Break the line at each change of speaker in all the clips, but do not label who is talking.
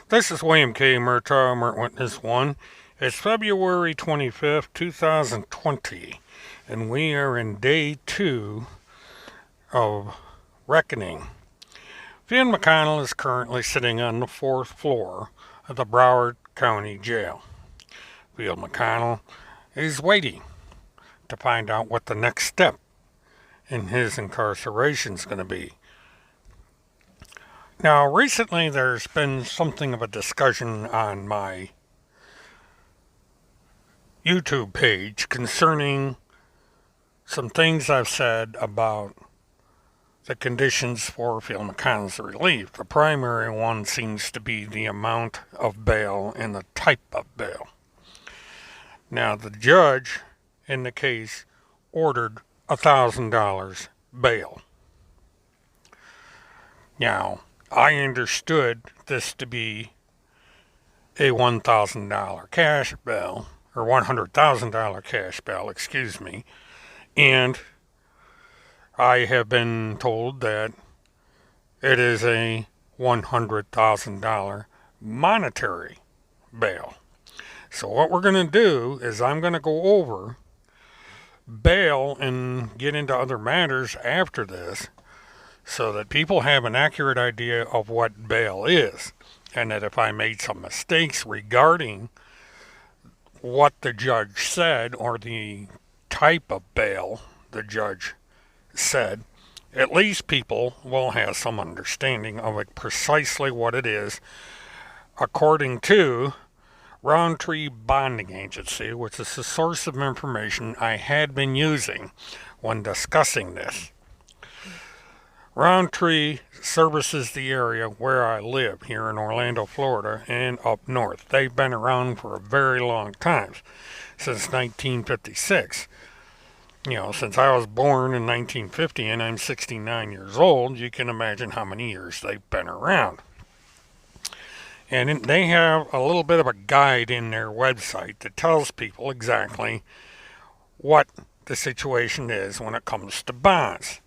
This is William K. Murtaugh, Mert Witness 1. It's February 25th, 2020, and we are in day 2 of reckoning. Field McConnell is currently sitting on the 4th floor of the Broward County Jail. Field McConnell is waiting to find out what the next step in his incarceration is going to be. Now, recently there's been something of a discussion on my YouTube page concerning some things I've said about the conditions for Field McConnell's relief. The primary one seems to be the amount of bail and the type of bail. Now, the judge in the case ordered $1,000 bail. Now, I understood this to be a $1,000 cash bail, or $100,000 cash bail, excuse me, and I have been told that it is a $100,000 monetary bail. So what we're going to do is I'm going to go over bail and get into other matters after this, so that people have an accurate idea of what bail is, and that if I made some mistakes regarding what the judge said or the type of bail the judge said, at least people will have some understanding of it, precisely what it is, according to Roundtree Bonding Agency, which is the source of information I had been using when discussing this. Roundtree services the area where I live here in Orlando, Florida, and up north. They've been around for a very long time, since 1956. Since I was born in 1950 and I'm 69 years old, you can imagine how many years they've been around. And they have a little bit of a guide in their website that tells people exactly what the situation is when it comes to bonds.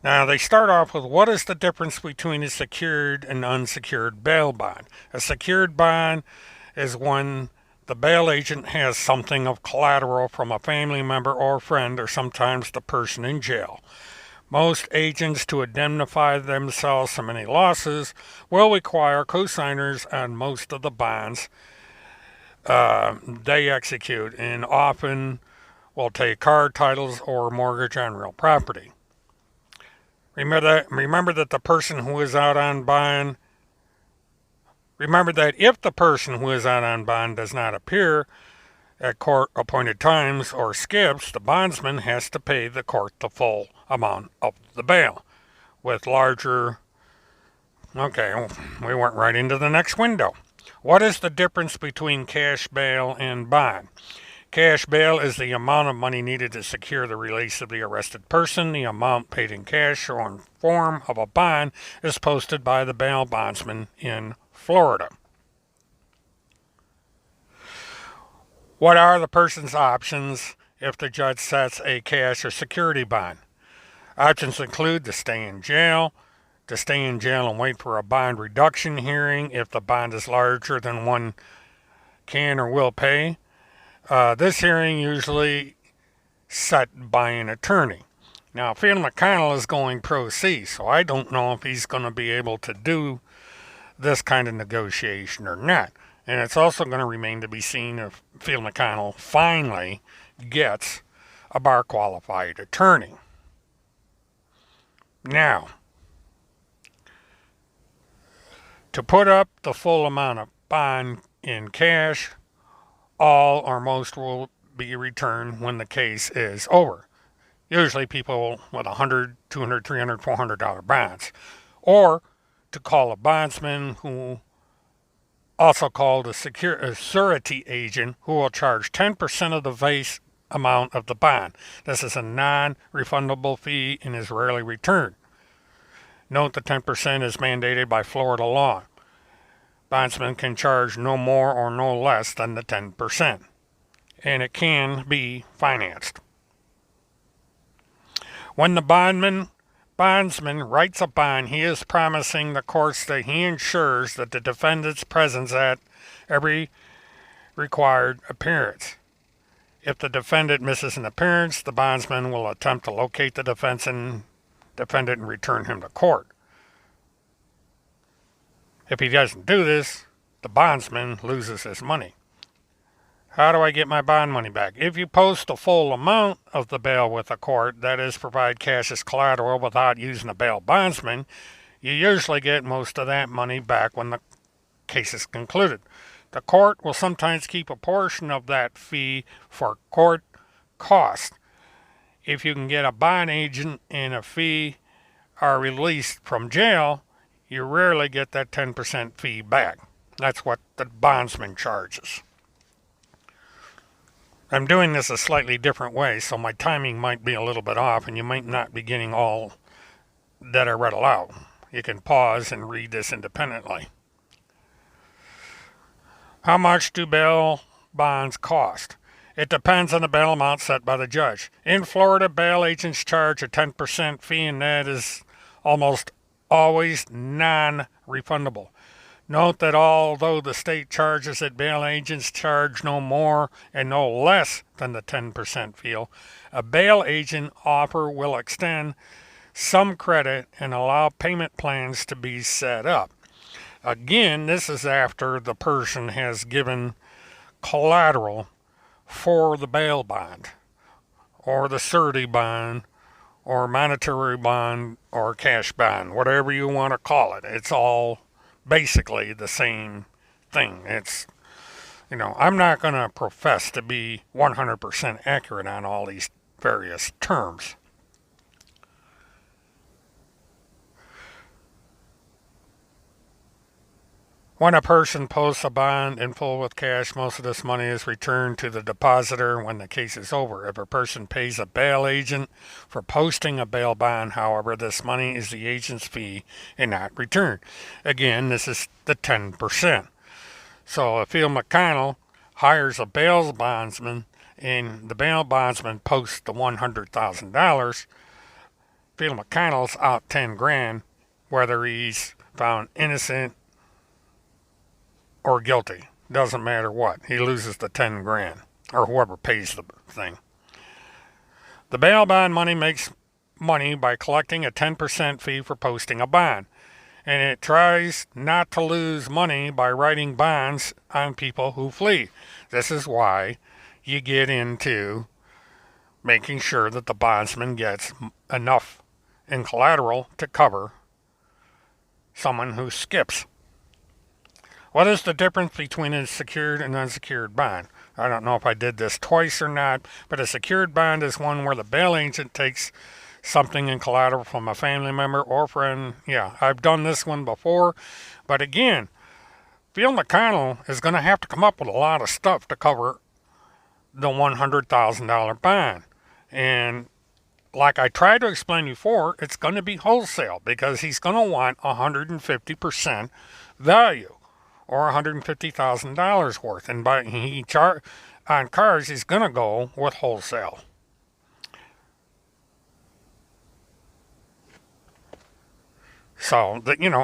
Now, they start off with, what is the difference between a secured and unsecured bail bond? A secured bond is when the bail agent has something of collateral from a family member or friend, or sometimes the person in jail. Most agents, to indemnify themselves from any losses, will require cosigners on most of the bonds they execute, and often will take card titles or mortgage on real property. Remember that if the person who is out on bond does not appear at court-appointed times or skips, the bondsman has to pay the court the full amount of the bail. Okay, we went right into the next window. What is the difference between cash bail and bond? Cash bail is the amount of money needed to secure the release of the arrested person. The amount paid in cash or in form of a bond is posted by the bail bondsman in Florida. What are the person's options if the judge sets a cash or security bond? Options include to stay in jail and wait for a bond reduction hearing if the bond is larger than one can or will pay. This hearing usually set by an attorney. Now, Field McConnell is going pro se, so I don't know if he's going to be able to do this kind of negotiation or not. And it's also going to remain to be seen if Field McConnell finally gets a bar-qualified attorney. Now, to put up the full amount of bond in cash, all or most will be returned when the case is over. Usually people with $100, $200, $300, $400 bonds. Or to call a bondsman, who also called a surety agent, who will charge 10% of the face amount of the bond. This is a non-refundable fee and is rarely returned. Note the 10% is mandated by Florida law. Bondsman can charge no more or no less than the 10%, and it can be financed. When the bondman bondsman writes a bond, he is promising the courts that he ensures that the defendant's presence at every required appearance. If the defendant misses an appearance, the bondsman will attempt to locate the defendant and return him to court. If he doesn't do this, the bondsman loses his money. How do I get my bond money back? If you post the full amount of the bail with the court, that is, provide cash as collateral without using a bail bondsman, you usually get most of that money back when the case is concluded. The court will sometimes keep a portion of that fee for court cost. If you can get a bond agent and a fee are released from jail, you rarely get that 10% fee back. That's what the bondsman charges. I'm doing this a slightly different way, so my timing might be a little bit off, and you might not be getting all that I read aloud. You can pause and read this independently. How much do bail bonds cost? It depends on the bail amount set by the judge. In Florida, bail agents charge a 10% fee, and that is almost always non-refundable. Note that although the state charges that bail agents charge no more and no less than the 10% fee, a bail agent offer will extend some credit and allow payment plans to be set up. Again, this is after the person has given collateral for the bail bond, or the surety bond, or monetary bond, or cash bond, whatever you want to call it. It's all basically the same thing. It's, I'm not going to profess to be 100% accurate on all these various terms. When a person posts a bond in full with cash, most of this money is returned to the depositor when the case is over. If a person pays a bail agent for posting a bail bond, however, this money is the agent's fee and not returned. Again, this is the 10%. So if Phil McConnell hires a bail bondsman and the bail bondsman posts the $100,000, Phil McConnell's out 10 grand, whether he's found innocent or guilty. Doesn't matter what. He loses the 10 grand, or whoever pays the thing. The bail bond money makes money by collecting a 10% fee for posting a bond, and it tries not to lose money by writing bonds on people who flee. This is why you get into making sure that the bondsman gets enough in collateral to cover someone who skips. What is the difference between a secured and unsecured bond? I don't know if I did this twice or not, but a secured bond is one where the bail agent takes something in collateral from a family member or friend. Yeah, I've done this one before, but again, Phil McConnell is going to have to come up with a lot of stuff to cover the $100,000 bond. And like I tried to explain before, it's going to be wholesale because he's going to want 150% value, or $150,000 worth. And on cars, he's going to go with wholesale. So,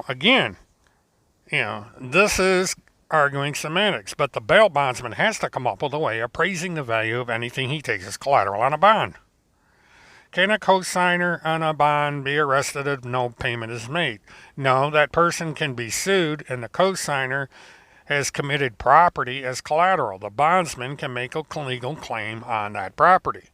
again, this is arguing semantics, but the bail bondsman has to come up with a way of appraising the value of anything he takes as collateral on a bond. Can a cosigner on a bond be arrested if no payment is made? No, that person can be sued, and the cosigner has committed property as collateral. The bondsman can make a legal claim on that property.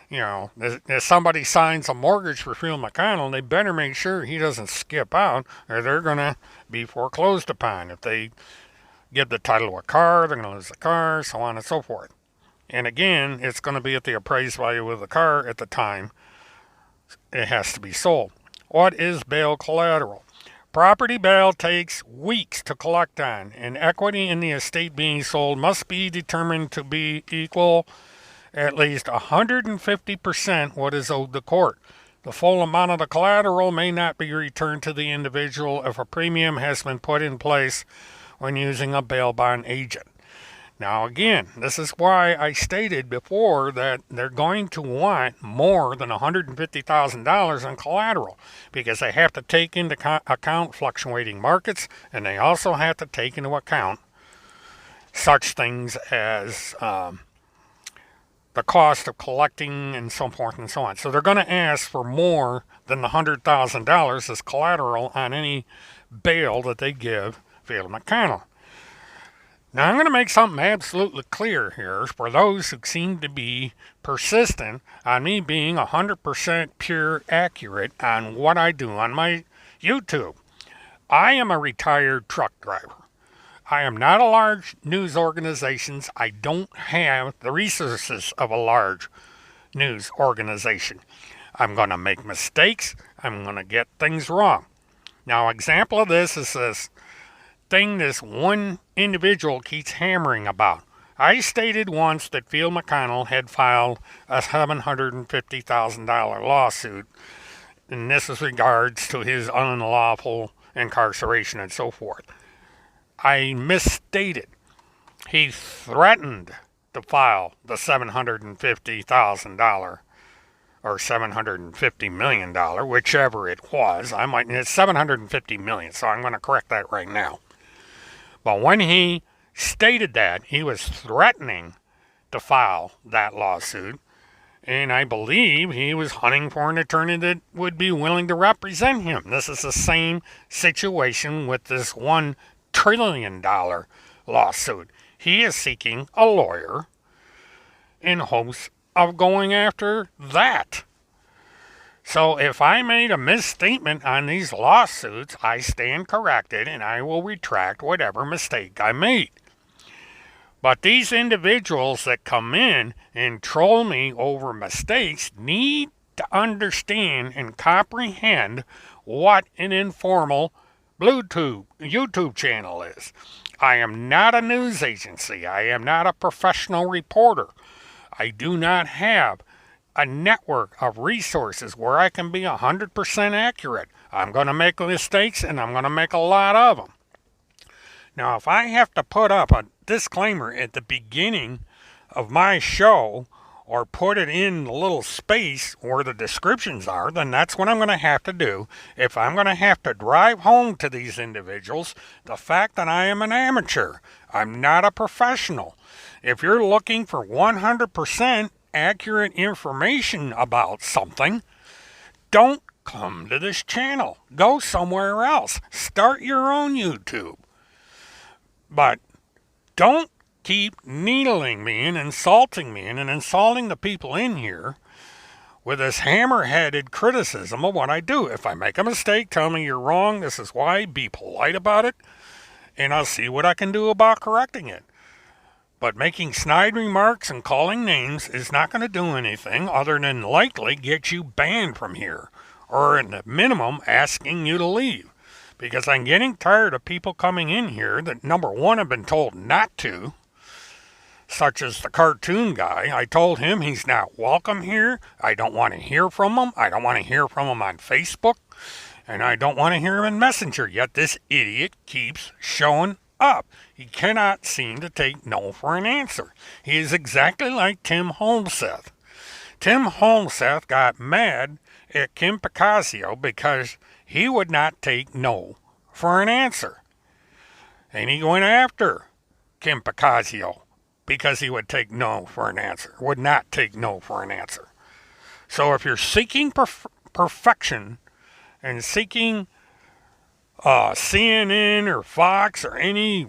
If somebody signs a mortgage for Phil McConnell, they better make sure he doesn't skip out, or they're going to be foreclosed upon. If they give the title to a car, they're going to lose the car, so on and so forth. And again, it's going to be at the appraised value of the car at the time it has to be sold. What is bail collateral? Property bail takes weeks to collect on, and equity in the estate being sold must be determined to be equal at least 150% what is owed the court. The full amount of the collateral may not be returned to the individual if a premium has been put in place when using a bail bond agent. Now, again, this is why I stated before that they're going to want more than $150,000 in collateral because they have to take into account fluctuating markets, and they also have to take into account such things as the cost of collecting and so forth and so on. So they're going to ask for more than the $100,000 as collateral on any bail that they give Field McConnell. Now, I'm going to make something absolutely clear here for those who seem to be persistent on me being 100% pure accurate on what I do on my YouTube. I am a retired truck driver. I am not a large news organization. I don't have the resources of a large news organization. I'm going to make mistakes. I'm going to get things wrong. Now, example of this is this thing this one individual keeps hammering about. I stated once that Field McConnell had filed a $750,000 lawsuit, and this is regards to his unlawful incarceration and so forth. I misstated. He threatened to file the $750,000 or $750 million, whichever it was. It's $750 million, so I'm going to correct that right now. But when he stated that, he was threatening to file that lawsuit, and I believe he was hunting for an attorney that would be willing to represent him. This is the same situation with this $1 trillion lawsuit. He is seeking a lawyer in hopes of going after that. So if I made a misstatement on these lawsuits, I stand corrected and I will retract whatever mistake I made. But these individuals that come in and troll me over mistakes need to understand and comprehend what an informal YouTube channel is. I am not a news agency. I am not a professional reporter. I do not have a network of resources where I can be 100% accurate. I'm going to make mistakes, and I'm going to make a lot of them. Now, if I have to put up a disclaimer at the beginning of my show or put it in the little space where the descriptions are, then that's what I'm going to have to do. If I'm going to have to drive home to these individuals the fact that I am an amateur, I'm not a professional. If you're looking for 100% accurate information about something, don't come to this channel. Go somewhere else. Start your own YouTube. But don't keep needling me and insulting me and insulting the people in here with this hammer-headed criticism of what I do. If I make a mistake, tell me you're wrong. This is why. Be polite about it, and I'll see what I can do about correcting it. But making snide remarks and calling names is not going to do anything other than likely get you banned from here, or at the minimum, asking you to leave. Because I'm getting tired of people coming in here that, number one, have been told not to, such as the cartoon guy. I told him he's not welcome here. I don't want to hear from him. I don't want to hear from him on Facebook. And I don't want to hear him in Messenger. Yet this idiot keeps showing up. He cannot seem to take no for an answer. He is exactly like Tim Holmseth. Tim Holmseth got mad at Kim Picasio because he would not take no for an answer. And he went after Kim Picasio because he would take no for an answer, would not take no for an answer. So if you're seeking perfection and seeking CNN or Fox or any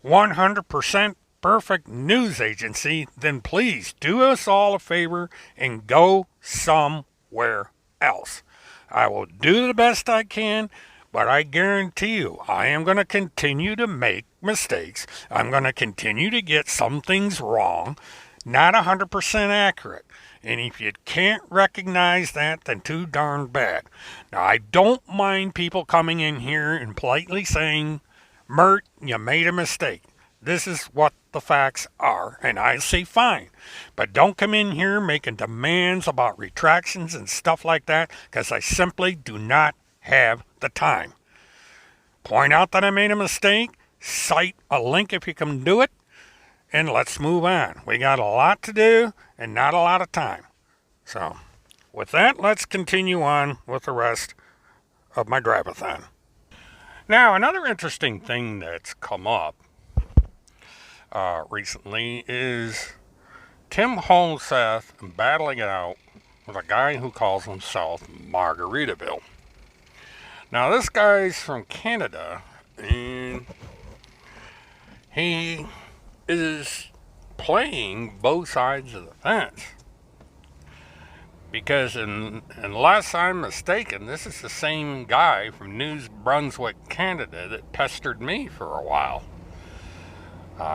100% perfect news agency, then please do us all a favor and go somewhere else. I will do the best I can, but I guarantee you I am going to continue to make mistakes. I'm going to continue to get some things wrong, not 100% accurate. And if you can't recognize that, then too darn bad. Now, I don't mind people coming in here and politely saying, Mert, you made a mistake. This is what the facts are. And I say fine. But don't come in here making demands about retractions and stuff like that, because I simply do not have the time. Point out that I made a mistake. Cite a link if you can do it. and let's move on. We got a lot to do and not a lot of time. So, with that, let's continue on with the rest of my drive-a-thon. Now, another interesting thing that's come up recently is Tim Holmseth battling it out with a guy who calls himself Margaritaville. Now, this guy's from Canada, and he is playing both sides of the fence. Because, unless I'm mistaken, this is the same guy from New Brunswick, Canada, that pestered me for a while.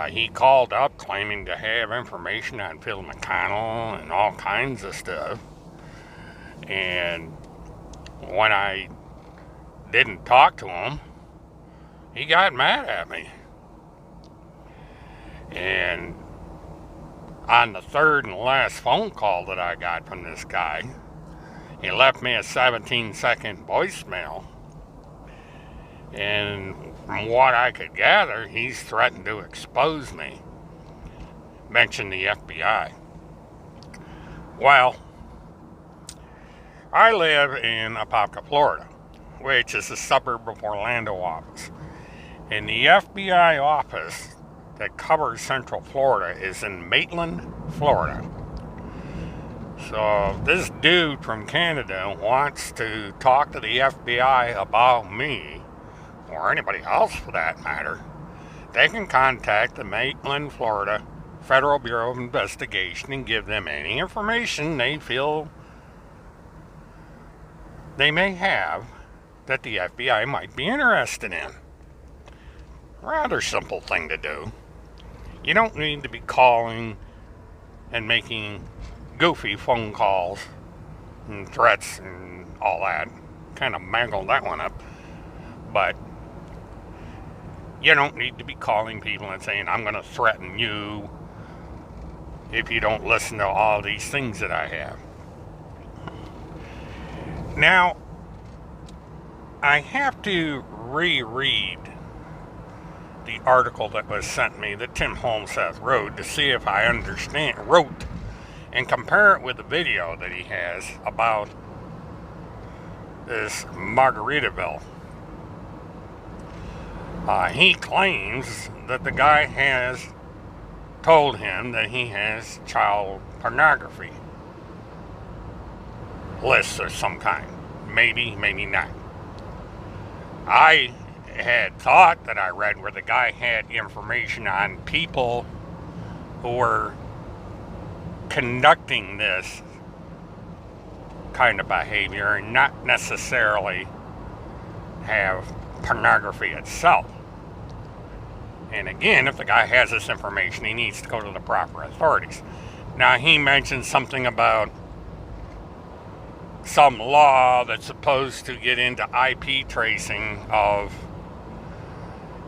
He called up claiming to have information on Phil McConnell and all kinds of stuff. And when I didn't talk to him, he got mad at me. And on the third and last phone call that I got from this guy, he left me a 17-second voicemail. And from what I could gather, he's threatened to expose me. Mentioned the FBI. Well, I live in Apopka, Florida, which is a suburb of Orlando office. And the FBI office that covers Central Florida is in Maitland, Florida. So this dude from Canada wants to talk to the FBI about me, or anybody else for that matter. They can contact the Maitland, Florida Federal Bureau of Investigation and give them any information they feel they may have that the FBI might be interested in. Rather simple thing to do. You don't need to be calling and making goofy phone calls and threats and all that. Kind of mangled that one up. But you don't need to be calling people and saying, I'm going to threaten you if you don't listen to all these things that I have. Now, I have to reread the article that was sent me that Tim Holmseth wrote to see if I wrote and compare it with the video that he has about this Margaritaville. He claims that the guy has told him that he has child pornography lists of some kind. Maybe, maybe not. I had thought that I read where the guy had information on people who were conducting this kind of behavior and not necessarily have pornography itself. And again, if the guy has this information, he needs to go to the proper authorities. Now, he mentioned something about some law that's supposed to get into IP tracing of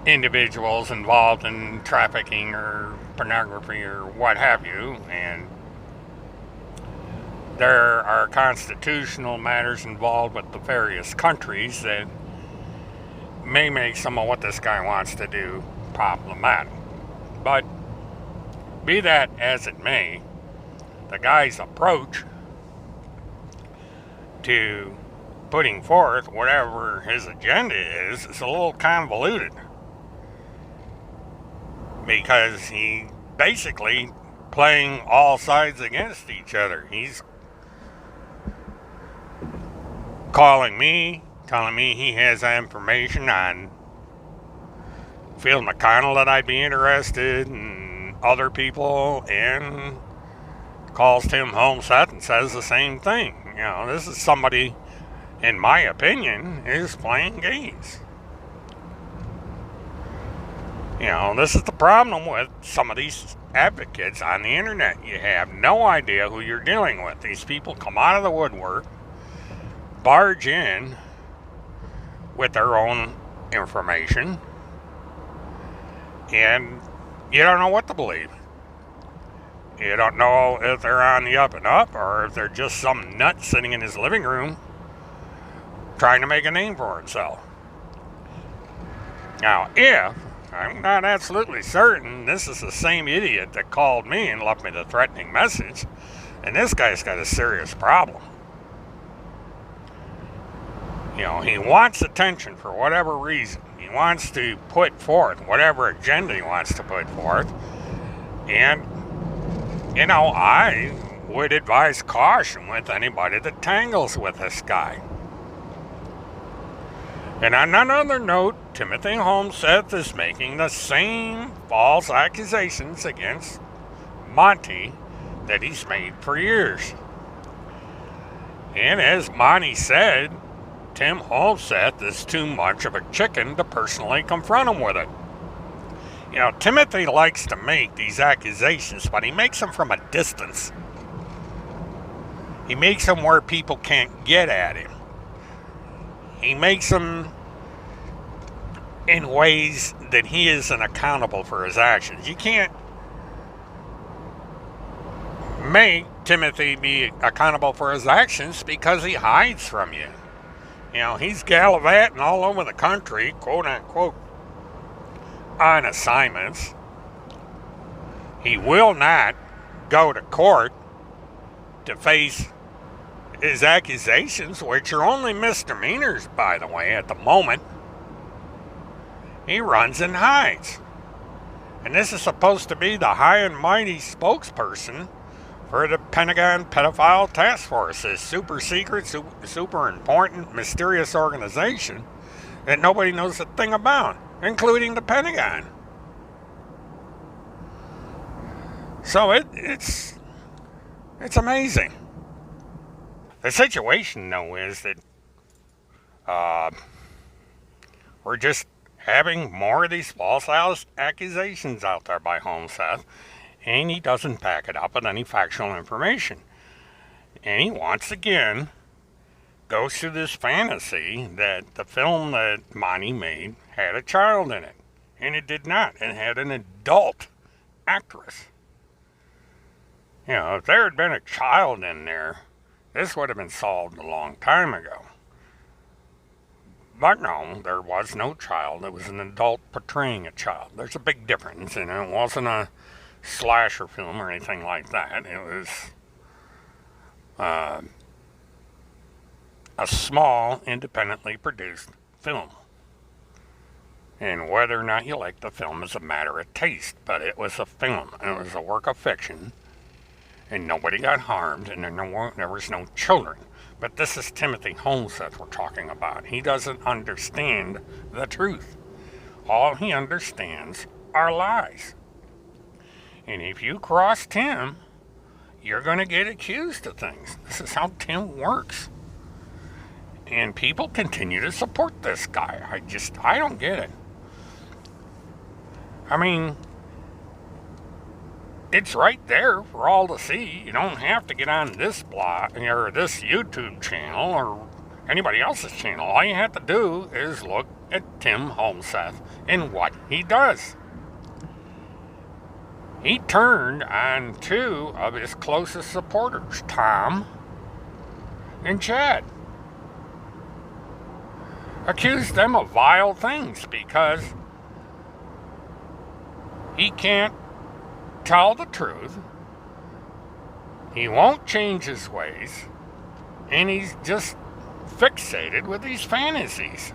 individuals involved in trafficking or pornography or what have you, and there are constitutional matters involved with the various countries that may make some of what this guy wants to do problematic. But be that as it may, the guy's approach to putting forth whatever his agenda is a little convoluted, because he basically playing all sides against each other. He's calling me, telling me he has information on Phil McConnell that I'd be interested in, other people, and calls Tim Holmseth and says the same thing. You know, this is somebody, in my opinion, is playing games. You know, this is the problem with some of these advocates on the internet. You have no idea who you're dealing with. These people come out of the woodwork, barge in with their own information, and you don't know what to believe. You don't know if they're on the up and up or if they're just some nut sitting in his living room trying to make a name for himself. Now, if I'm not absolutely certain this is the same idiot that called me and left me the threatening message. And this guy's got a serious problem. You know, he wants attention for whatever reason. He wants to put forth whatever agenda he wants to put forth. And, you know, I would advise caution with anybody that tangles with this guy. And on another note, Timothy Homseth is making the same false accusations against Monty that he's made for years. And as Monty said, Tim Homseth is too much of a chicken to personally confront him with it. You know, Timothy likes to make these accusations, but he makes them from a distance. He makes them where people can't get at him. He makes them in ways that he isn't accountable for his actions. You can't make Timothy be accountable for his actions because he hides from you. You know, he's gallivanting all over the country, quote unquote, on assignments. He will not go to court to face his accusations, which are only misdemeanors, by the way, at the moment. He runs and hides. And this is supposed to be the high and mighty spokesperson for the Pentagon Pedophile Task Force, this super secret, super important, mysterious organization that nobody knows a thing about, including the Pentagon. So it's amazing. The situation, though, is that we're just having more of these false accusations out there by Homseth, and he doesn't back it up with any factual information. And he once again goes through this fantasy that the film that Monty made had a child in it, and it did not. It had an adult actress. You know, if there had been a child in there, this would have been solved a long time ago. But no, there was no child. It was an adult portraying a child. There's a big difference, and it wasn't a slasher film or anything like that. It was a small, independently produced film. And whether or not you like the film is a matter of taste, but it was a film. It was a work of fiction, and nobody got harmed, and there was no children. But this is Timothy Homseth we're talking about. He doesn't understand the truth. All he understands are lies. And if you cross Tim, you're going to get accused of things. This is how Tim works. And people continue to support this guy. I don't get it. I mean, it's right there for all to see. You don't have to get on this blog or this YouTube channel or anybody else's channel. All you have to do is look at Tim Homseth and what he does. He turned on two of his closest supporters, Tom and Chad. Accused them of vile things because he can't tell the truth, he won't change his ways, and he's just fixated with these fantasies.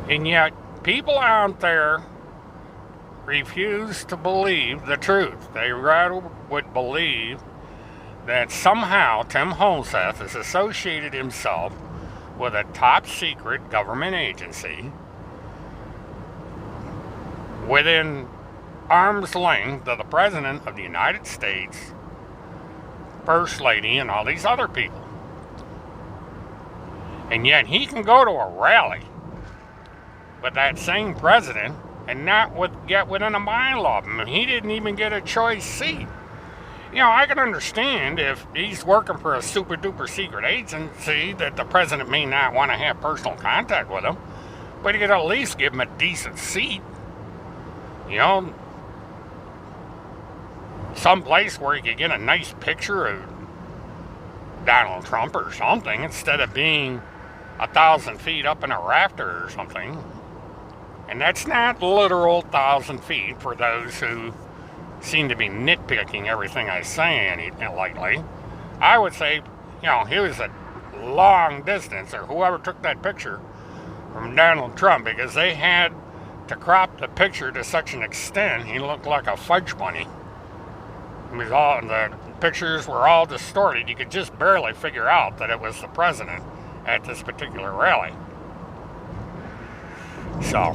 And yet, people out there refuse to believe the truth. They rather would believe that somehow Tim Homseth has associated himself with a top secret government agency within arm's length of the President of the United States, First Lady, and all these other people. And yet he can go to a rally with that same president and not get within a mile of him. He didn't even get a choice seat. You know, I can understand if he's working for a super duper secret agency that the president may not want to have personal contact with him, but he could at least give him a decent seat. You know, someplace where he could get a nice picture of Donald Trump or something instead of being 1,000 feet up in a rafter or something. And that's not literal 1,000 feet for those who seem to be nitpicking everything I say lately. I would say, he was a long distance, or whoever took that picture, from Donald Trump, because they had to crop the picture to such an extent he looked like a fudge bunny. The pictures were all distorted. You could just barely figure out that it was the president at this particular rally. So,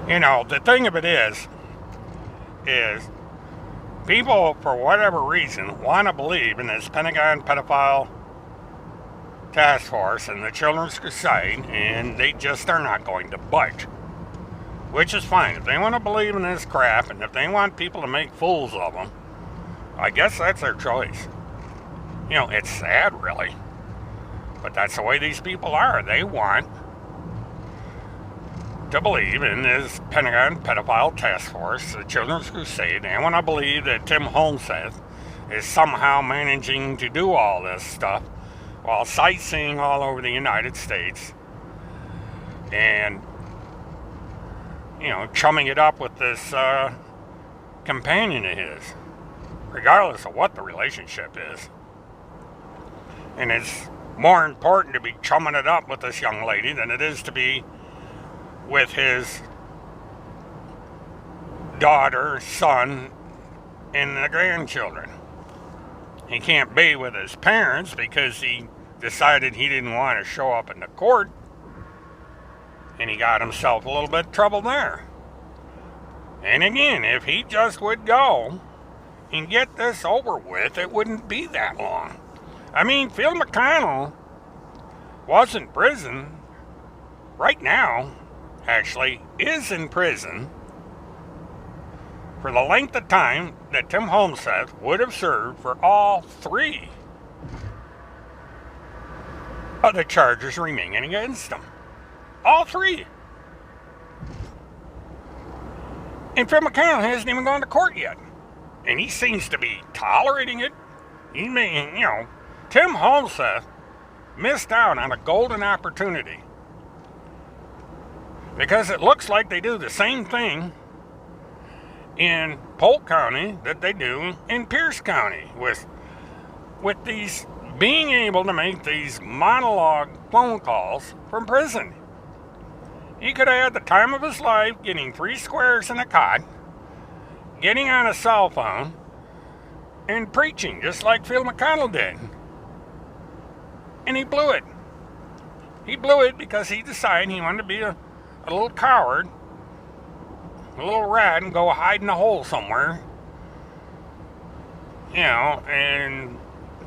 the thing of it is people, for whatever reason, want to believe in this Pentagon pedophile task force and the Children's Crusade, and they just are not going to budge. Which is fine. If they want to believe in this crap, and if they want people to make fools of them, I guess that's their choice. It's sad, really. But that's the way these people are. They want to believe in this Pentagon pedophile task force, the Children's Crusade. They want to believe that Tim Holmseth is somehow managing to do all this stuff while sightseeing all over the United States and, chumming it up with this companion of his, regardless of what the relationship is. And it's more important to be chumming it up with this young lady than it is to be with his daughter, son, and the grandchildren. He can't be with his parents because he decided he didn't want to show up in the court, and he got himself a little bit of trouble there. And again, if he just would go and get this over with, it wouldn't be that long. Phil McConnell was in prison right now, actually is in prison for the length of time that Tim Holmseth would have served for all three of the charges remaining against him. All three. And Phil McConnell hasn't even gone to court yet. And he seems to be tolerating it. Tim Holmseth missed out on a golden opportunity. Because it looks like they do the same thing in Polk County that they do in Pierce County with these being able to make these monologue phone calls from prison. He could have had the time of his life getting 3 squares in a cot, getting on a cell phone, and preaching just like Phil McConnell did. And he blew it. He blew it because he decided he wanted to be a little coward, a little rat, and go hide in a hole somewhere, and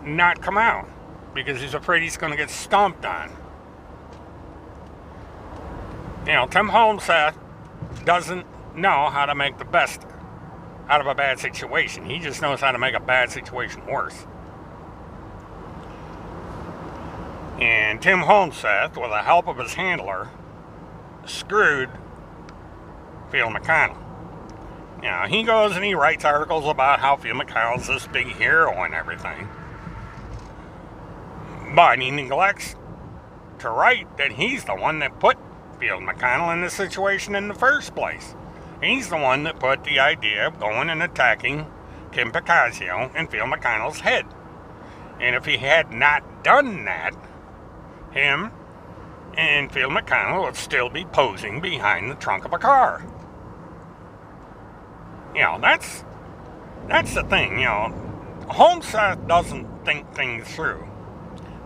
not come out because he's afraid he's going to get stomped on. Tim Holmseth doesn't know how to make the best out of a bad situation. He just knows how to make a bad situation worse. And Tim Holmseth, with the help of his handler, screwed Phil McConnell. He goes and he writes articles about how Phil McConnell's this big hero and everything. But he neglects to write that he's the one that put Phil McConnell in this situation in the first place. He's the one that put the idea of going and attacking Kim Picasio in Phil McConnell's head. And if he had not done that, him and Phil McConnell would still be posing behind the trunk of a car. That's the thing, Holmseth doesn't think things through.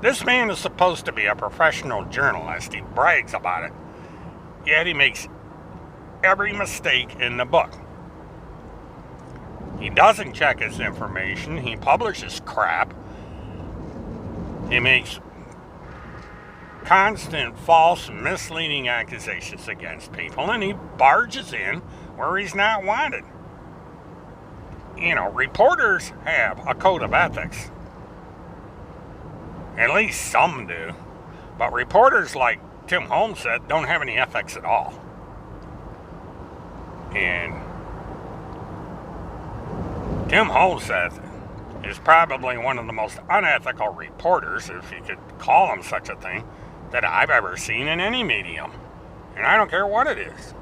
This man is supposed to be a professional journalist. He brags about it. Yet he makes every mistake in the book. He doesn't check his information. He publishes crap. He makes constant false, misleading accusations against people, and he barges in where he's not wanted. Reporters have a code of ethics. At least some do. But reporters like Tim Holmseth don't have any ethics at all. And Tim Holmseth is probably one of the most unethical reporters, if you could call him such a thing, that I've ever seen in any medium. And I don't care what it is.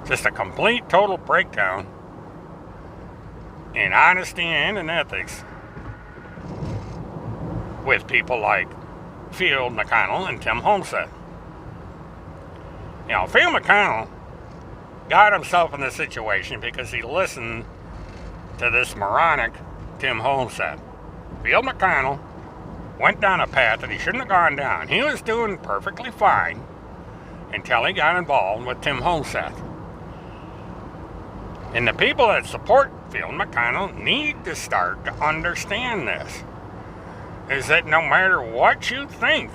Just a complete, total breakdown in honesty and in ethics with people like Field McConnell and Tim Homestead. You know, Field McConnell got himself in this situation because he listened to this moronic Tim Homestead. Field McConnell went down a path that he shouldn't have gone down. He was doing perfectly fine until he got involved with Tim Homestead. And the people that support Field McConnell need to start to understand this. Is that no matter what you think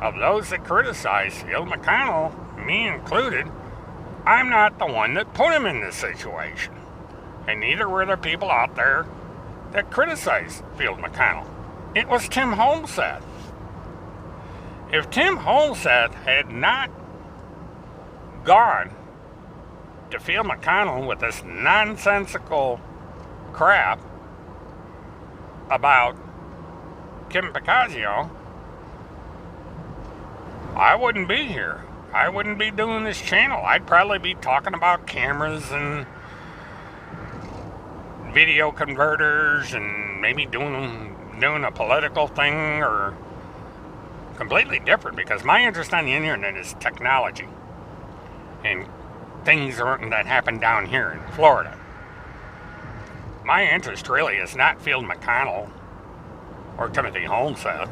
of those that criticize Field McConnell, me included, I'm not the one that put him in this situation. And neither were the people out there that criticized Field McConnell. It was Tim Homestead. If Tim Homestead had not gone to Field McConnell with this nonsensical crap about Kim Picazio, I wouldn't be here. I wouldn't be doing this channel. I'd probably be talking about cameras and video converters and maybe doing a political thing or completely different, because my interest on the internet is technology and things that happen down here in Florida. My interest really is not Field McConnell or Timothy Homestead,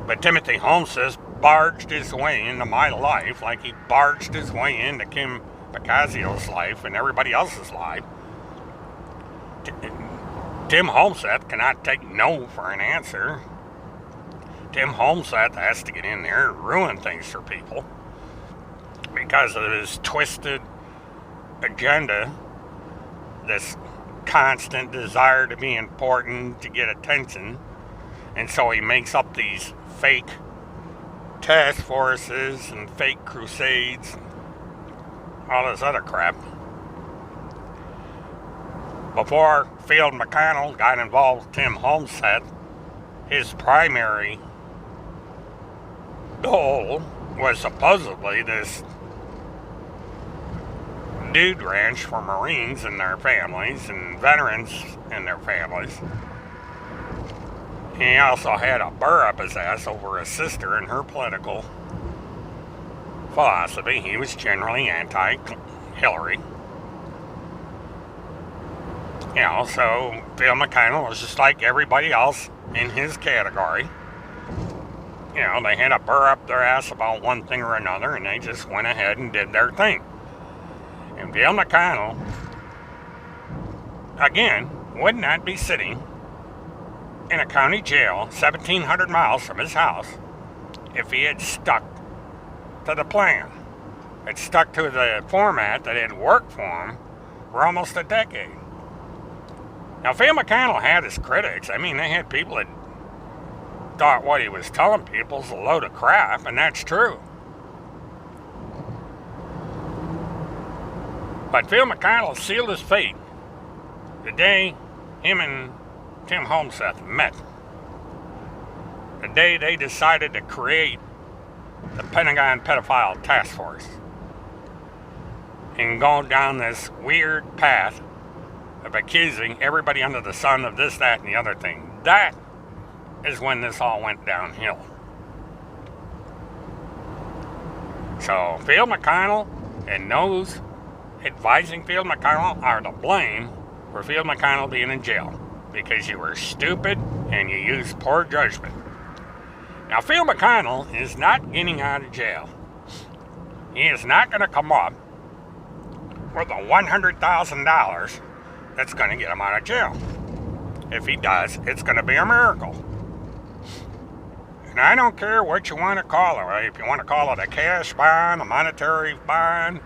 but Timothy Homestead barged his way into my life like he barged his way into Kim Picazio's life and everybody else's life. Tim Homestead cannot take no for an answer. Tim Homestead has to get in there and ruin things for people because of his twisted agenda, this constant desire to be important, to get attention, and so he makes up these fake task forces and fake crusades and all this other crap. Before Field McConnell got involved with Tim Homestead, his primary goal was supposedly this dude ranch for Marines and their families and veterans and their families. He also had a burr up his ass over his sister and her political philosophy. He was generally anti-Hillary. You know, so Phil McConnell was just like everybody else in his category. You know, they had a burr up their ass about one thing or another, and they just went ahead and did their thing. And Phil McConnell, again, would not be sitting in a county jail 1,700 miles from his house if he had stuck to the plan. Had stuck to the format that had worked for him for almost a decade. Now, Phil McConnell had his critics. I mean, they had people that thought what he was telling people was a load of crap, and that's true. But Phil McConnell sealed his fate the day him and Tim Homestead met. The day they decided to create the Pentagon Pedophile Task Force and go down this weird path of accusing everybody under the sun of this, that, and the other thing. That is when this all went downhill. So Phil McConnell and those advising Phil McConnell are to blame for Phil McConnell being in jail, because you were stupid and you used poor judgment. Now, Phil McConnell is not getting out of jail. He is not going to come up with the $100,000 that's going to get him out of jail. If he does, it's going to be a miracle. And I don't care what you want to call it, right? If you want to call it a cash bond, a monetary bond,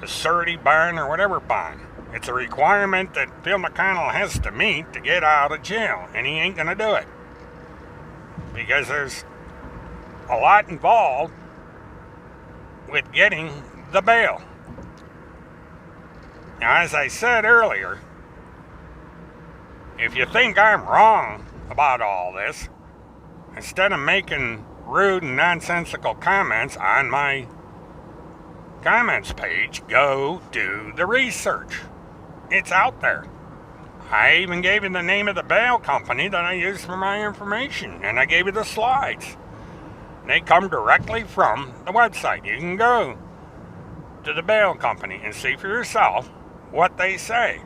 a surety bond, or whatever bond. It's a requirement that Phil McConnell has to meet to get out of jail, and he ain't going to do it. Because there's a lot involved with getting the bail. Now, as I said earlier, if you think I'm wrong about all this, instead of making rude and nonsensical comments on my comments page, go do the research. It's out there. I even gave you the name of the bail company that I used for my information, and I gave you the slides. They come directly from the website. You can go to the bail company and see for yourself what they say.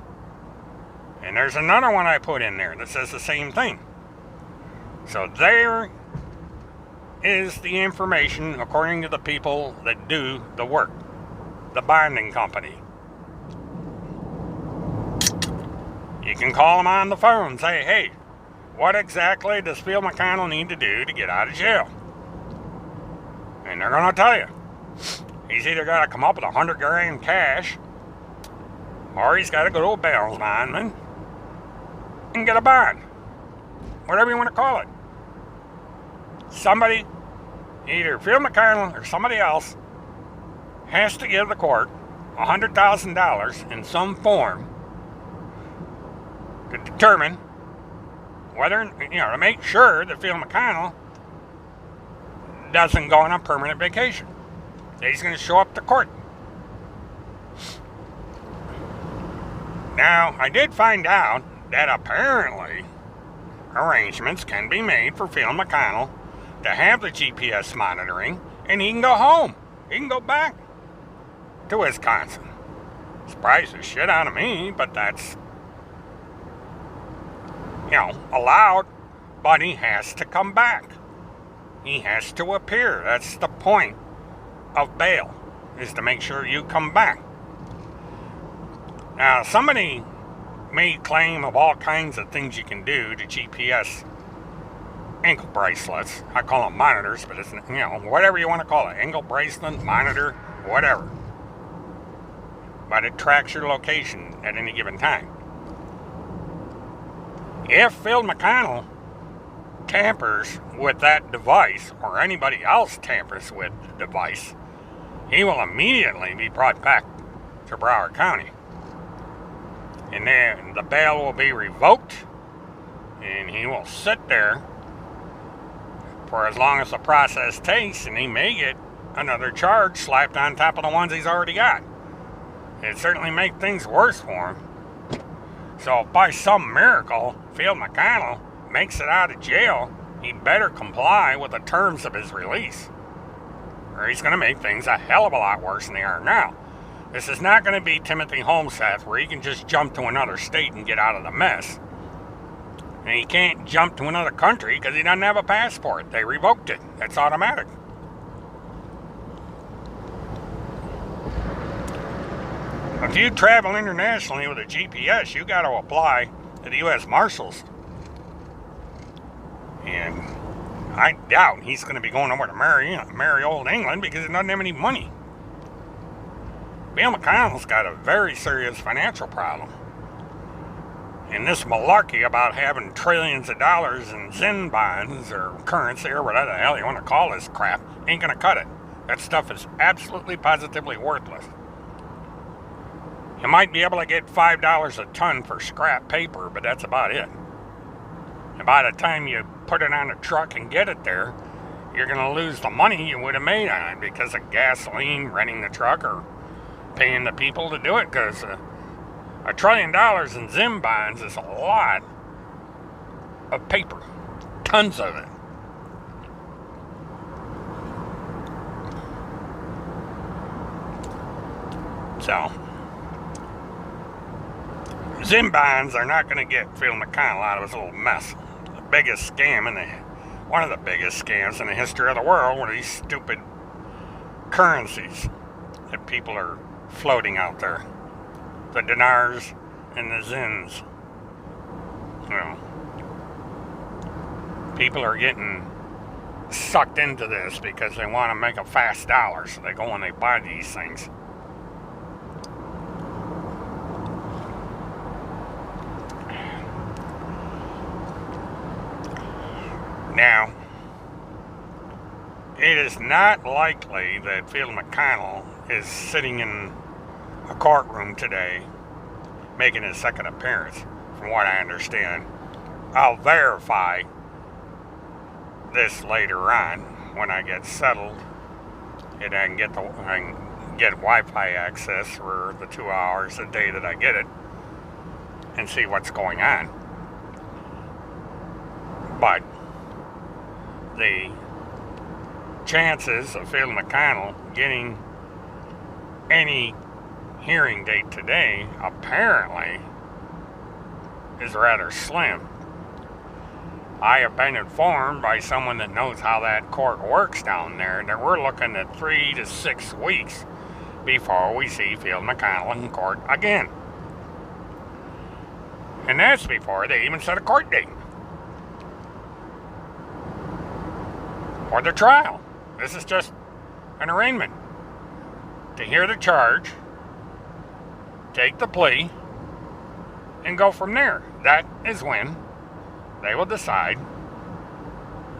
And there's another one I put in there that says the same thing. So there is the information according to the people that do the work. The bonding company. You can call them on the phone and say, hey, what exactly does Phil McConnell need to do to get out of jail? And they're going to tell you. He's either got to come up with $100,000 cash, or he's got to go to a bail lineman and get a bond. Whatever you want to call it. Somebody, either Phil McConnell or somebody else, has to give the court $100,000 in some form to determine whether, to make sure that Phil McConnell doesn't go on a permanent vacation. That he's going to show up to court. Now, I did find out that apparently arrangements can be made for Phil McConnell to have the GPS monitoring, and he can go home. He can go back to Wisconsin. Surprised the shit out of me, but that's, allowed, but he has to come back. He has to appear. That's the point of bail, is to make sure you come back. Now, somebody made claim of all kinds of things you can do to GPS ankle bracelets. I call them monitors, but it's, whatever you want to call it. Ankle bracelet, monitor, whatever. But it tracks your location at any given time. If Phil McConnell tampers with that device, or anybody else tampers with the device, he will immediately be brought back to Broward County. And then the bail will be revoked, and he will sit there for as long as the process takes, and he may get another charge slapped on top of the ones he's already got. It'd certainly make things worse for him. So if by some miracle Phil McConnell makes it out of jail, he better comply with the terms of his release, or he's going to make things a hell of a lot worse than they are now. This is not going to be Timothy Holmseth, where he can just jump to another state and get out of the mess. And he can't jump to another country because he doesn't have a passport. They revoked it. That's automatic. If you travel internationally with a GPS, you got to apply to the U.S. Marshals. And I doubt he's going to be going over to merry old England, because he doesn't have any money. Bill McConnell's got a very serious financial problem. And this malarkey about having trillions of dollars in Zen bonds or currency or whatever the hell you want to call this crap ain't going to cut it. That stuff is absolutely positively worthless. You might be able to get $5 a ton for scrap paper, but that's about it. And by the time you put it on a truck and get it there, you're going to lose the money you would have made on it because of gasoline, renting the truck, or paying the people to do it, because $1 trillion in Zim bonds is a lot of paper. Tons of it. So, Zim bonds are not going to get Phil McConnell out of his little mess. The biggest scam one of the biggest scams in the history of the world were these stupid currencies that people are floating out there. The dinars and the zins. People are getting sucked into this because they want to make a fast dollar, so they go and they buy these things. Now, it is not likely that Phil McConnell is sitting in a courtroom today making his second appearance. from what I understand. I'll verify this later on when I get settled and I can get Wi-Fi access for the 2 hours a day that I get it and see what's going on. But the chances of Phil McConnell getting any hearing date today apparently is rather slim. I have been informed by someone that knows how that court works down there that we're looking at 3 to 6 weeks before we see Phil McConnell in court again. And that's before they even set a court date or the trial. This is just an arraignment to hear the charge, take the plea, and go from there. That is when they will decide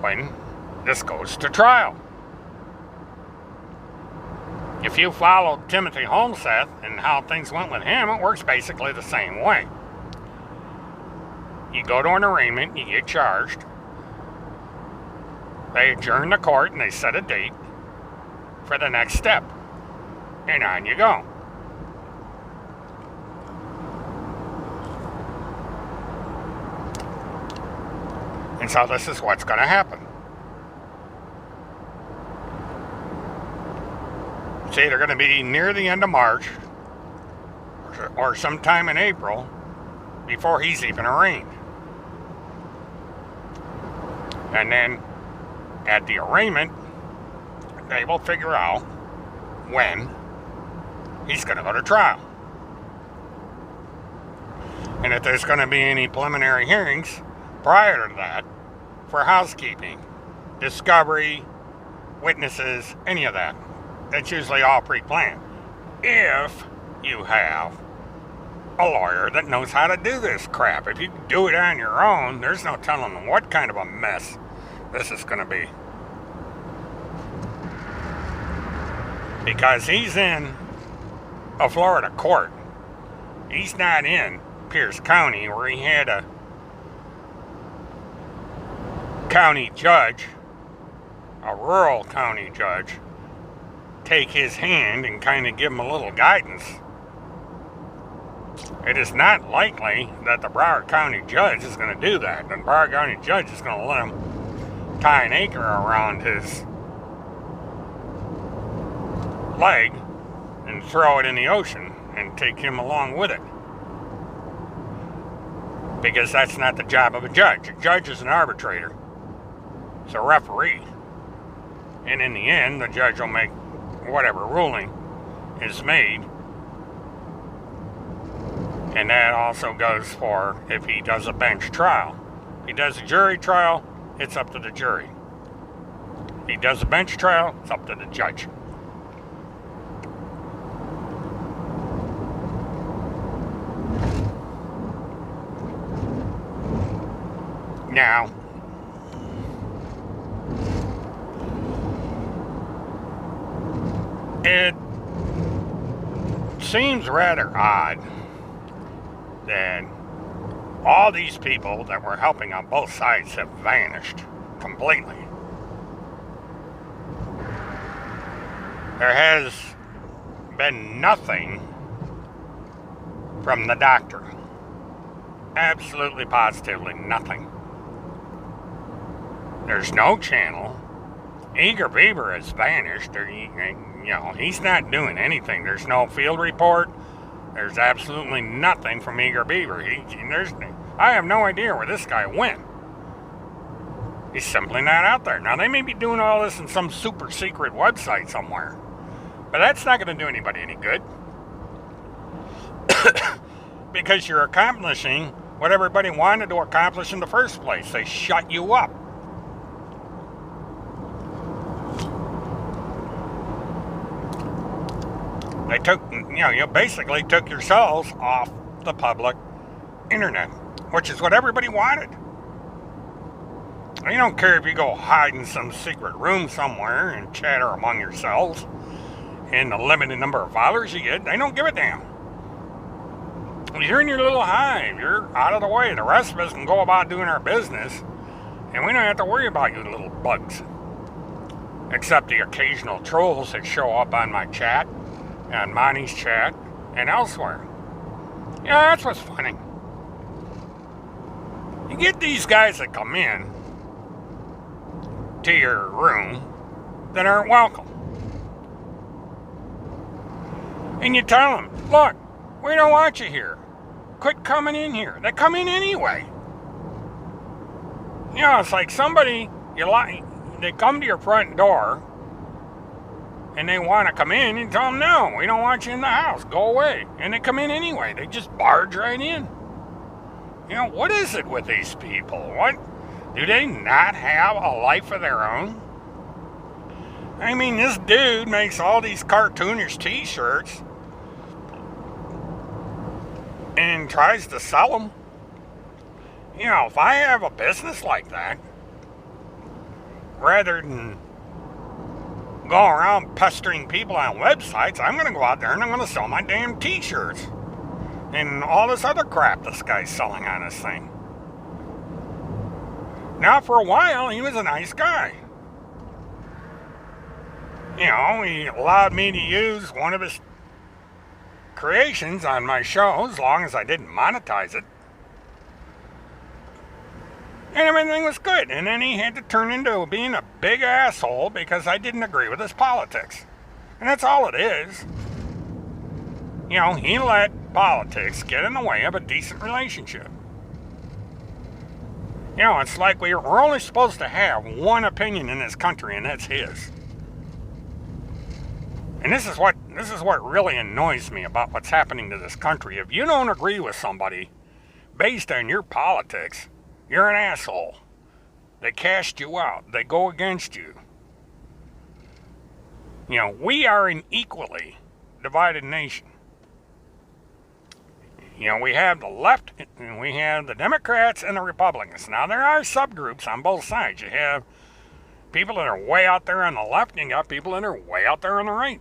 when this goes to trial. If you follow Timothy Holmseth and how things went with him, it works basically the same way. You go to an arraignment, you get charged, they adjourn the court and they set a date for the next step, and on you go. And so this is what's going to happen. It's either going to be near the end of March or sometime in April before he's even arraigned. And then at the arraignment, they will figure out when he's going to go to trial. And if there's going to be any preliminary hearings prior to that for housekeeping, discovery, witnesses, any of that, it's usually all pre-planned. If you have a lawyer that knows how to do this crap. If you do it on your own, there's no telling what kind of a mess this is going to be. Because he's in a Florida court. He's not in Pierce County where he had a county judge, a rural county judge, take his hand and kind of give him a little guidance. It is not likely that the Broward County judge is going to do that. The Broward County judge is going to let him tie an anchor around his leg and throw it in the ocean and take him along with it. Because that's not the job of a judge. A judge is an arbitrator. It's a referee. And in the end, the judge will make whatever ruling is made. And that also goes for if he does a bench trial. If he does a jury trial, it's up to the jury. If he does a bench trial, it's up to the judge. Now, it seems rather odd that all these people that were helping on both sides have vanished completely. There has been nothing from the doctor. Absolutely, positively nothing. There's no channel. Eager Beaver has vanished. He's not doing anything. There's no field report. There's absolutely nothing from Eager Beaver. I have no idea where this guy went. He's simply not out there. Now, they may be doing all this in some super secret website somewhere, but that's not going to do anybody any good. Because you're accomplishing what everybody wanted to accomplish in the first place. They shut you up. They you basically took yourselves off the public internet, which is what everybody wanted. They don't care if you go hide in some secret room somewhere and chatter among yourselves and the limited number of followers you get. They don't give a damn. You're in your little hive. You're out of the way. The rest of us can go about doing our business, and we don't have to worry about you little bugs. Except the occasional trolls that show up on my chat, on Monty's chat, and elsewhere. Yeah, that's what's funny. You get these guys that come in to your room that aren't welcome. And you tell them, look, we don't want you here. Quit coming in here. They come in anyway. You know, it's like somebody, they come to your front door and they want to come in and tell them, no, we don't want you in the house. Go away. And they come in anyway. They just barge right in. You know, what is it with these people? What? Do they not have a life of their own? I mean, this dude makes all these cartoonish t-shirts and tries to sell them. You know, if I have a business like that, rather than go around pestering people on websites, I'm going to go out there and I'm going to sell my damn t-shirts and all this other crap this guy's selling on this thing. Now, for a while, he was a nice guy. You know, he allowed me to use one of his creations on my show as long as I didn't monetize it. And everything was good. And then he had to turn into being a big asshole because I didn't agree with his politics. And that's all it is. You know, he let politics get in the way of a decent relationship. You know, it's like we're only supposed to have one opinion in this country, and that's his. And this is what really annoys me about what's happening to this country. If you don't agree with somebody based on your politics, you're an asshole. They cast you out. They go against you. You know, we are an equally divided nation. You know, we have the left, and we have the Democrats and the Republicans. Now, there are subgroups on both sides. You have people that are way out there on the left, and you got people that are way out there on the right.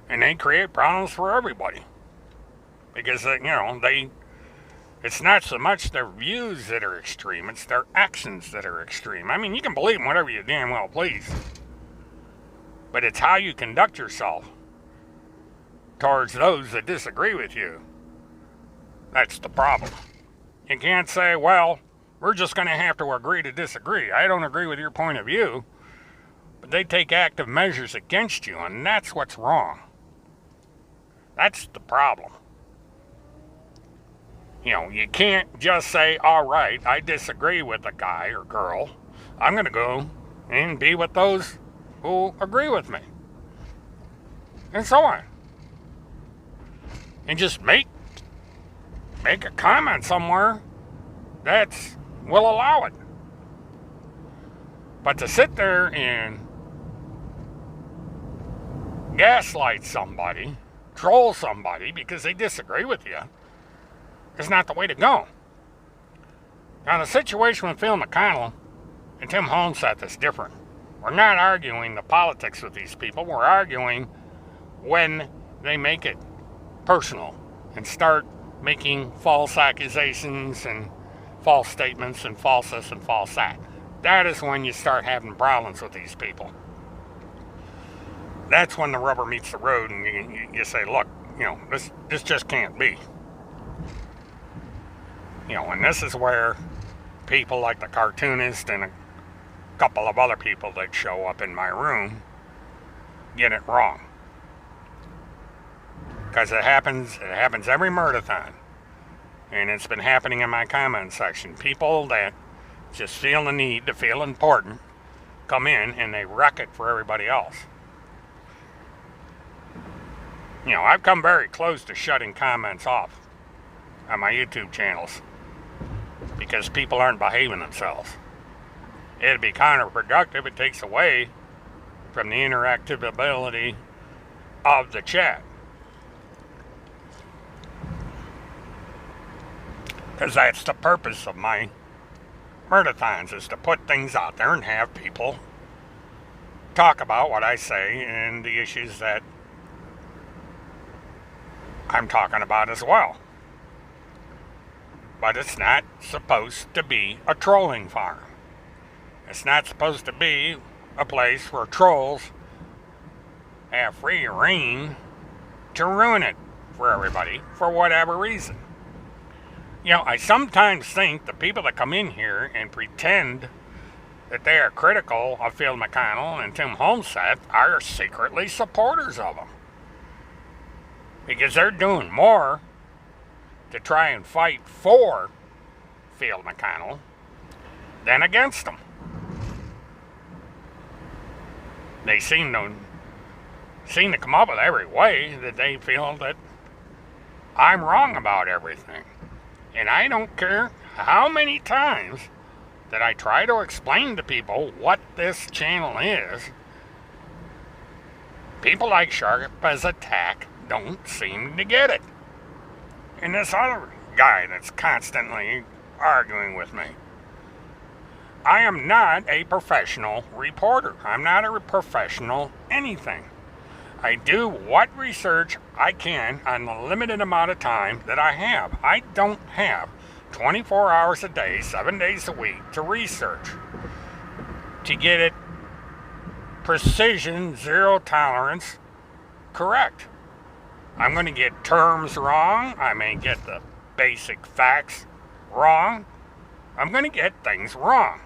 And they create problems for everybody. Because, you know, it's not so much their views that are extreme, it's their actions that are extreme. I mean, you can believe in whatever you damn well please. But it's how you conduct yourself towards those that disagree with you. That's the problem. You can't say, well, we're just going to have to agree to disagree. I don't agree with your point of view, but they take active measures against you, and that's what's wrong. That's the problem. You know, you can't just say, all right, I disagree with a guy or girl. I'm going to go and be with those who agree with me. And so on. And just make a comment somewhere that will allow it. But to sit there and gaslight somebody, troll somebody because they disagree with you, is not the way to go. Now, the situation with Phil McConnell and Tim Holmseth is different. We're not arguing the politics with these people. We're arguing when they make it personal and start making false accusations and false statements and false this and false that. That is when you start having problems with these people. That's when the rubber meets the road and you say, look, you know, this just can't be. You know, and this is where people like the cartoonist and a couple of other people that show up in my room get it wrong. Because it happens every murder-thon. And it's been happening in my comment section. People that just feel the need to feel important come in and they wreck it for everybody else. You know, I've come very close to shutting comments off on my YouTube channels because people aren't behaving themselves. It'd be counterproductive. It takes away from the interactivity of the chat. Because that's the purpose of my murder-thons, is to put things out there and have people talk about what I say and the issues that I'm talking about as well. But it's not supposed to be a trolling farm. It's not supposed to be a place where trolls have free reign to ruin it for everybody for whatever reason. You know, I sometimes think the people that come in here and pretend that they are critical of Phil McConnell and Tim Homestead are secretly supporters of them. Because they're doing more to try and fight for Phil McConnell than against him. They seem to come up with every way that they feel that I'm wrong about everything. And I don't care how many times that I try to explain to people what this channel is. People like Sharp as Attack don't seem to get it. And this other guy that's constantly arguing with me. I am not a professional reporter. I'm not a professional anything. I do what research I can on the limited amount of time that I have. I don't have 24 hours a day, 7 days a week to research, to get it precision, zero tolerance correct. I'm going to get terms wrong. I may get the basic facts wrong. I'm going to get things wrong.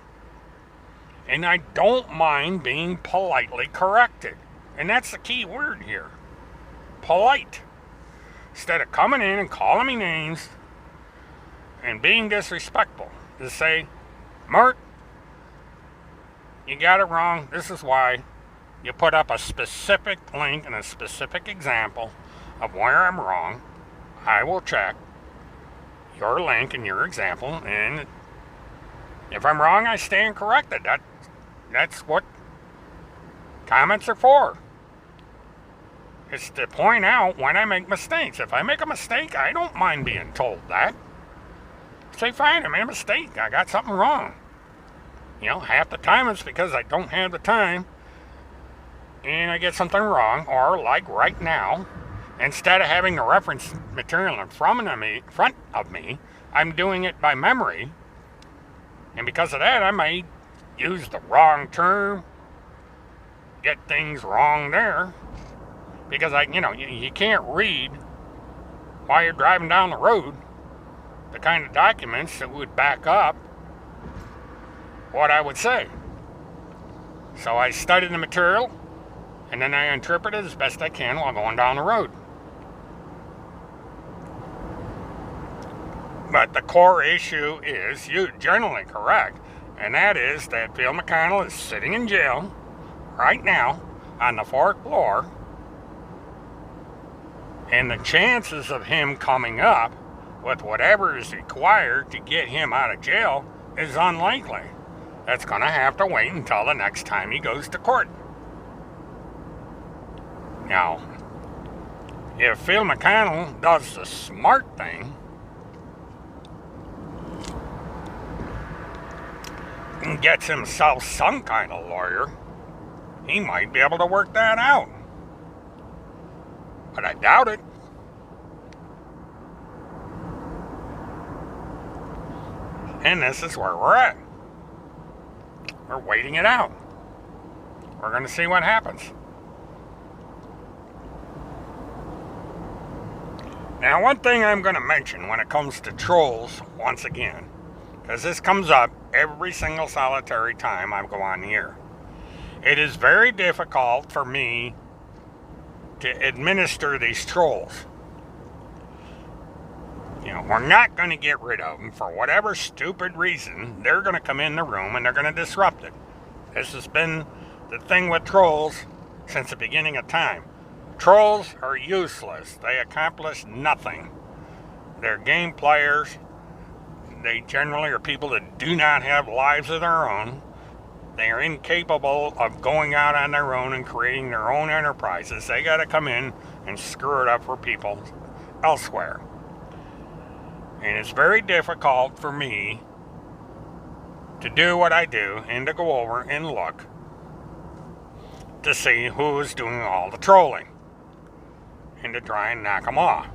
And I don't mind being politely corrected. And that's the key word here. Polite. Instead of coming in and calling me names and being disrespectful. To say, Mert, you got it wrong. This is why. You put up a specific link and a specific example of where I'm wrong. I will check your link and your example. And if I'm wrong, I stand corrected. That's what comments are for. It's to point out when I make mistakes. If I make a mistake, I don't mind being told that. Say, fine, I made a mistake. I got something wrong. You know, half the time it's because I don't have the time and I get something wrong. Or, like right now, instead of having the reference material in front of me, I'm doing it by memory. And because of that, I may use the wrong term, get things wrong there. Because you can't read while you're driving down the road the kind of documents that would back up what I would say. So I studied the material, and then I interpret it as best I can while going down the road. But the core issue is you're generally correct, and that is that Phil McConnell is sitting in jail right now on the 4th floor, and the chances of him coming up with whatever is required to get him out of jail is unlikely. That's going to have to wait until the next time he goes to court. Now, if Phil McConnell does the smart thing and gets himself some kind of lawyer, he might be able to work that out. But I doubt it. And this is where we're at. We're waiting it out. We're going to see what happens. Now, one thing I'm going to mention when it comes to trolls, once again, because this comes up every single solitary time I go on the air. It is very difficult for me to administer these trolls. You know, we're not going to get rid of them for whatever stupid reason. They're going to come in the room and they're going to disrupt it. This has been the thing with trolls since the beginning of time. Trolls are useless. They accomplish nothing. They're game players. They generally are people that do not have lives of their own. They are incapable of going out on their own and creating their own enterprises. They got to come in and screw it up for people elsewhere. And it's very difficult for me to do what I do and to go over and look to see who is doing all the trolling and to try and knock them off.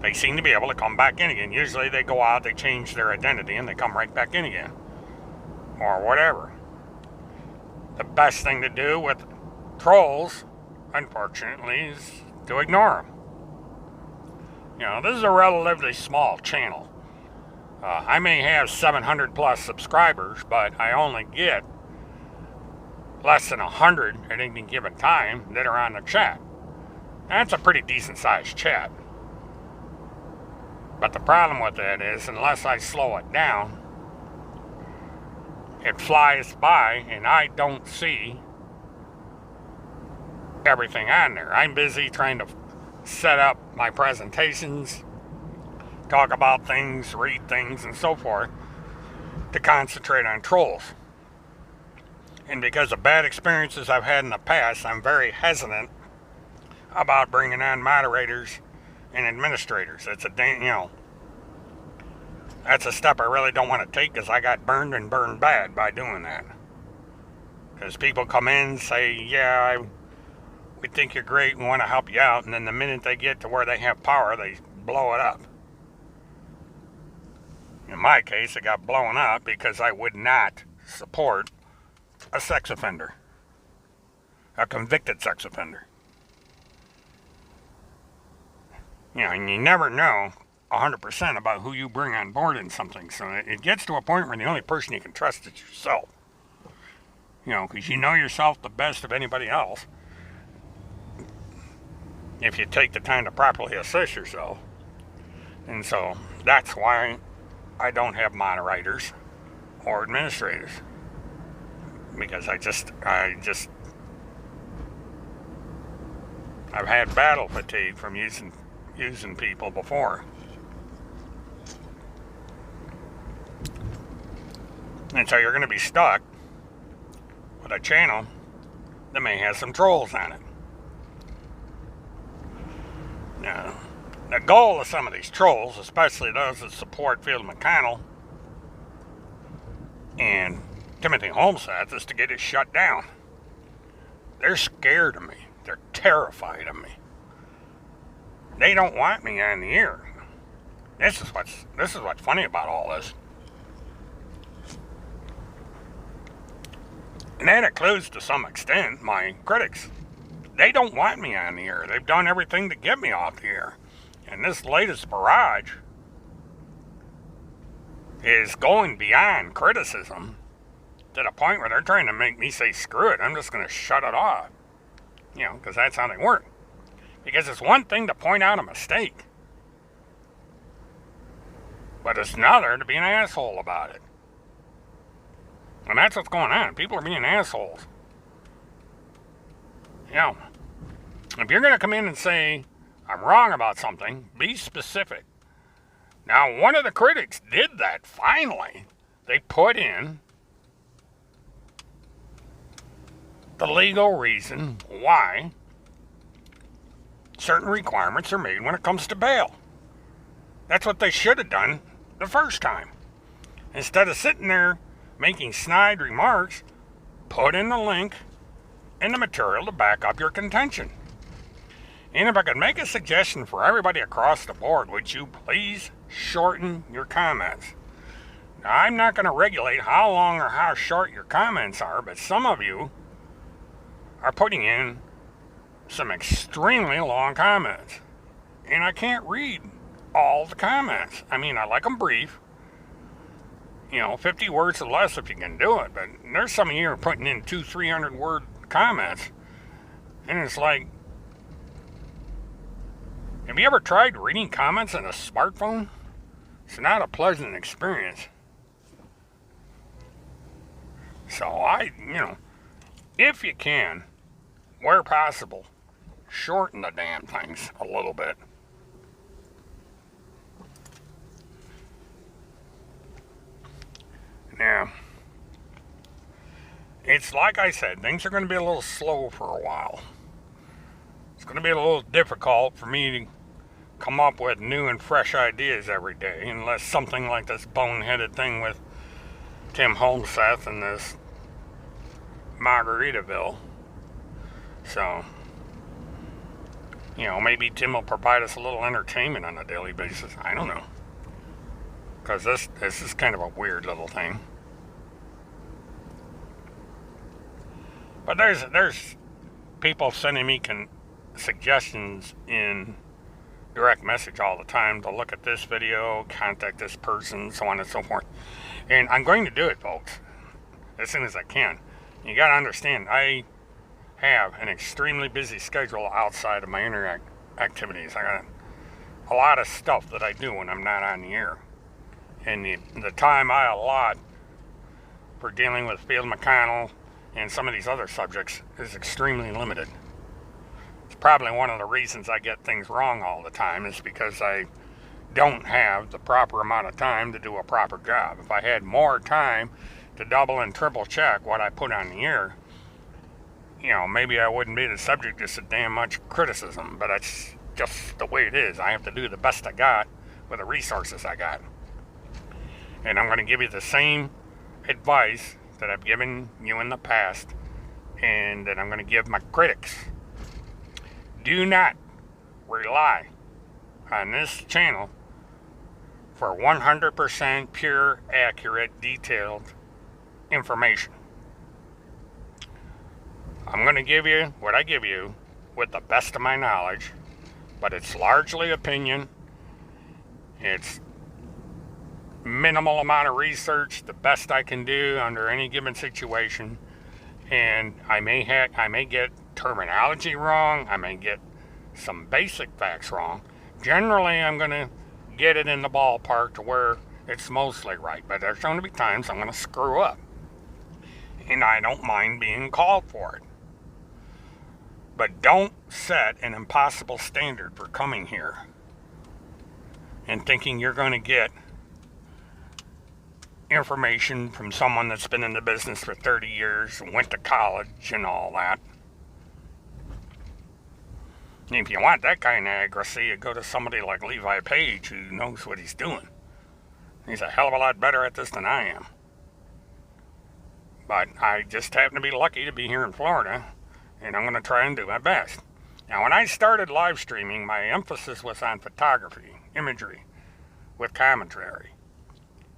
they seem to be able to come back in again. Usually they go out, they change their identity, and they come right back in again. Or whatever. The best thing to do with trolls, unfortunately, is to ignore them. You know, this is a relatively small channel. I may have 700 plus subscribers, but I only get less than 100 at any given time that are on the chat. That's a pretty decent sized chat. But the problem with that is, unless I slow it down, it flies by and I don't see everything on there. I'm busy trying to set up my presentations, talk about things, read things, and so forth, to concentrate on trolls. And because of bad experiences I've had in the past, I'm very hesitant about bringing on moderators and administrators. That's that's a step I really don't want to take, because I got burned and burned bad by doing that. Because people come in and say, yeah, we think you're great, we want to help you out, and then the minute they get to where they have power, they blow it up. In my case, it got blown up because I would not support a sex offender, a convicted sex offender. You know, and you never know 100% about who you bring on board in something, so it gets to a point where the only person you can trust is yourself. You know, because you know yourself the best of anybody else, if you take the time to properly assess yourself. And so that's why I don't have moderators or administrators, because I've had battle fatigue from using people before. And so you're going to be stuck with a channel that may have some trolls on it. Now, the goal of some of these trolls, especially those that support Field McConnell and Timothy Holmseth, is to get it shut down. They're scared of me. They're terrified of me. They don't want me on the air. This is what's funny about all this. And that includes, to some extent, my critics. They don't want me on the air. They've done everything to get me off the air. And this latest barrage is going beyond criticism to the point where they're trying to make me say, screw it, I'm just going to shut it off. You know, because that's how they work. Because it's one thing to point out a mistake, but it's another to be an asshole about it. And that's what's going on. People are being assholes. You know, if you're going to come in and say, I'm wrong about something, be specific. Now, one of the critics did that, finally. They put in the legal reason why certain requirements are made when it comes to bail. That's what they should have done the first time. Instead of sitting there making snide remarks, put in the link and the material to back up your contention. And if I could make a suggestion for everybody across the board, would you please shorten your comments? Now, I'm not going to regulate how long or how short your comments are, but some of you are putting in some extremely long comments. And I can't read all the comments. I mean, I like them brief. 50 words or less if you can do it. But there's some of you who are putting in 200-300 word comments. And it's like, have you ever tried reading comments on a smartphone? It's not a pleasant experience. So if you can, where possible, shorten the damn things a little bit. Now, it's like I said, things are going to be a little slow for a while. It's going to be a little difficult for me to come up with new and fresh ideas every day, unless something like this boneheaded thing with Tim Holmseth and this Margaritaville. So, maybe Tim will provide us a little entertainment on a daily basis. I don't know. Because this is kind of a weird little thing. But there's people sending me suggestions in direct message all the time to look at this video, contact this person, so on and so forth. And I'm going to do it, folks, as soon as I can. You got to understand, I have an extremely busy schedule outside of my internet activities. I got a lot of stuff that I do when I'm not on the air. And the time I allot for dealing with Field McConnell and some of these other subjects is extremely limited. It's probably one of the reasons I get things wrong all the time, is because I don't have the proper amount of time to do a proper job. If I had more time to double and triple check what I put on the air, maybe I wouldn't be the subject of so damn much criticism, but that's just the way it is. I have to do the best I got with the resources I got. And I'm going to give you the same advice that I've given you in the past, and that I'm going to give my critics. Do not rely on this channel for 100% pure, accurate, detailed information. I'm going to give you what I give you with the best of my knowledge, but it's largely opinion. It's minimal amount of research, the best I can do under any given situation, and I may get terminology wrong, I may get some basic facts wrong. Generally, I'm going to get it in the ballpark to where it's mostly right, but there's going to be times I'm going to screw up, and I don't mind being called for it. But don't set an impossible standard for coming here and thinking you're going to get information from someone that's been in the business for 30 years and went to college and all that. And if you want that kind of accuracy, you go to somebody like Levi Page, who knows what he's doing. He's a hell of a lot better at this than I am. But I just happen to be lucky to be here in Florida, and I'm going to try and do my best. Now, when I started live streaming, my emphasis was on photography, imagery, with commentary.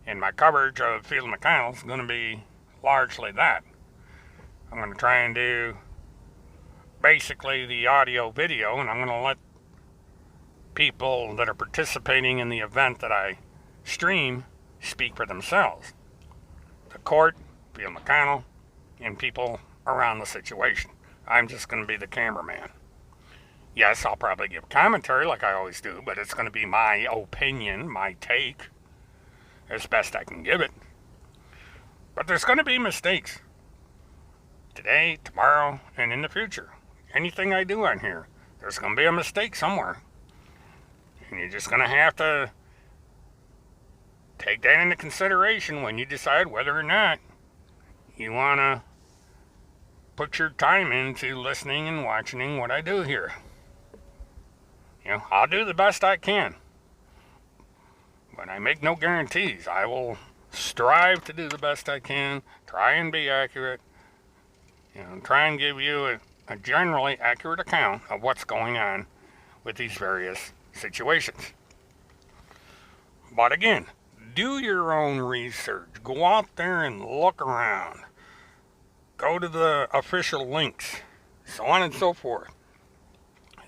And my coverage of Field McConnell is going to be largely that. I'm going to try and do basically the audio video, and I'm going to let people that are participating in the event that I stream speak for themselves. The court, Field McConnell, and people around the situation. I'm just going to be the cameraman. Yes, I'll probably give commentary like I always do, but it's going to be my opinion, my take, as best I can give it. But there's going to be mistakes. Today, tomorrow, and in the future. Anything I do on here, there's going to be a mistake somewhere. And you're just going to have to take that into consideration when you decide whether or not you want to put your time into listening and watching what I do here. I'll do the best I can. But I make no guarantees. I will strive to do the best I can, try and be accurate, try and give you a generally accurate account of what's going on with these various situations. But again, do your own research. Go out there and look around. Go to the official links, so on and so forth.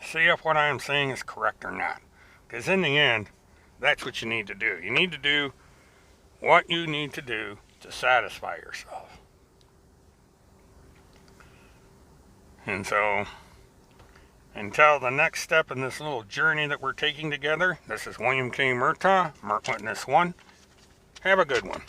See if what I'm saying is correct or not. Because in the end, that's what you need to do. You need to do what you need to do to satisfy yourself. And so, until the next step in this little journey that we're taking together, this is William K. Murtaugh, Mert Witness 1. Have a good one.